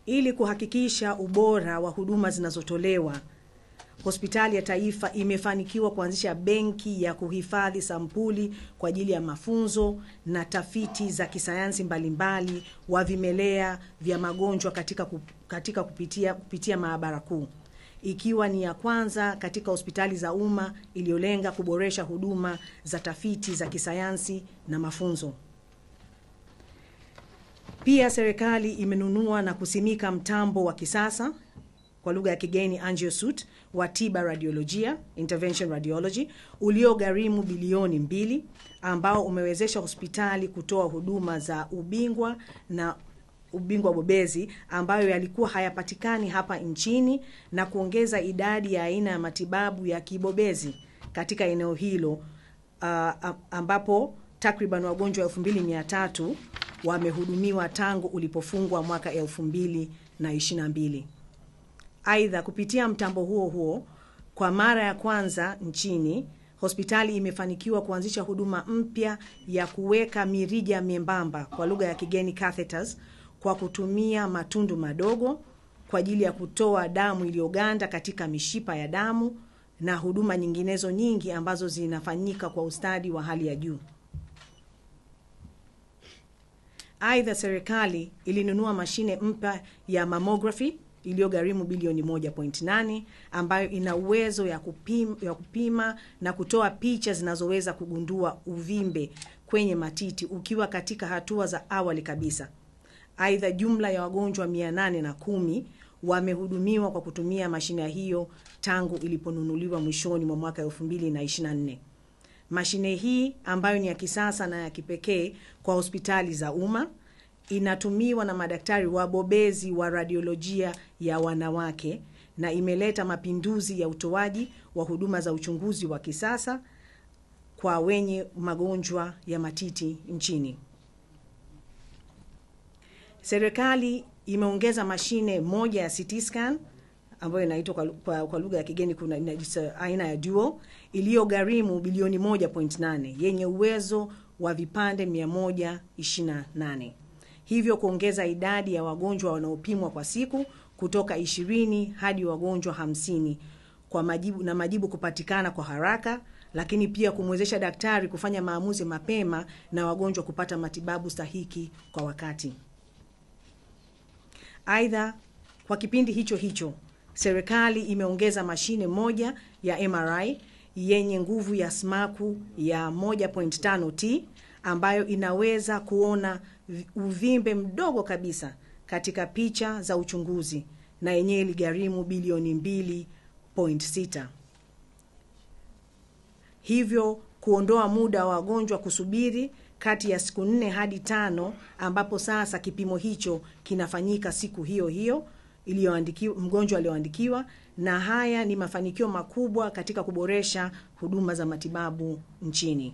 Ili kuhakikisha ubora wa huduma zinazotolewa, Hospitali ya Taifa imefanikiwa kuanzisha benki ya kuhifadhi sampuli kwa ajili ya mafunzo na tafiti za kisayansi mbalimbali wa vimelea vya magonjwa katika kupitia maabara kuu, ikiwa ni ya kwanza katika hospitali za umma iliyolenga kuboresha huduma za tafiti za kisayansi na mafunzo. Pia serikali imenunua na kusimika mtambo wa kisasa, kwa lugha ya kigeni angiosuite, wa tiba radiolojia, intervention radiology, uliogharimu bilioni 2, ambao umewezesha hospitali kutoa huduma za ubingwa na ubingwa bobezi ambayo yalikuwa hayapatikani hapa nchini, na kuongeza idadi ya aina ya matibabu ya kibobezi katika eneo hilo, ambapo takriban wagonjwa 2300 wamehudumiwa tangu ulipofungwa mwaka 2022. Aidha, kupitia mtambo huo, kwa mara ya kwanza nchini, hospitali imefanikiwa kuanzisha huduma mpya ya kuweka mirija membamba, kwa lugha ya kigeni catheters, kwa kutumia matundu madogo kwa ajili ya kutoa damu iliyoganda katika mishipa ya damu, na huduma nyinginezo nyingi ambazo zinafanyika kwa ustadi wa hali ya juu. Aidha, serikali ilinunua mashine mpya ya mammography iliyogharimu bilioni 1.8, ambayo ina uwezo ya kupima na kutoa picha zinazoweza kugundua uvimbe kwenye matiti ukiwa katika hatua za awali kabisa. Aidha, jumla ya wagonjwa 810 wamehudumiwa kwa kutumia mashine hiyo tangu iliponunuliwa mwishoni mwa mwaka 2024. Mashine hii, ambayo ni ya kisasa na ya kipekee kwa hospitali za umma, inatumiwa na madaktari wabobezi wa radiolojia ya wanawake, na imeleta mapinduzi ya utoaji wa huduma za uchunguzi wa kisasa kwa wenye magonjwa ya matiti nchini. Serikali imeongeza mashine moja ya CT scan ambayo inaitwa kwa lugha ya kigeni kuna aina ya duo, iliyogharimu bilioni 1.8, yenye uwezo wa vipande 128. Hivyo kuongeza idadi ya wagonjwa wanaopimwa kwa siku kutoka 20 hadi wagonjwa 50 kwa majibu kupatikana kwa haraka, lakini pia kumwezesha daktari kufanya maamuzi mapema na wagonjwa kupata matibabu stahiki kwa wakati. Aidha, kwa kipindi hicho serikali imeongeza mashine moja ya MRI yenye nguvu ya smaku ya 1.5T, ambayo inaweza kuona uvimbe mdogo kabisa katika picha za uchunguzi, na yenyewe iligharimu bilioni 2.6. Hivyo kuondoa muda wa wagonjwa kusubiri kati ya siku 4 hadi 5, ambapo sasa kipimo hicho kinafanyika siku hiyo mgonjwa aliyoandikiwa, na haya ni mafanikio makubwa katika kuboresha huduma za matibabu nchini.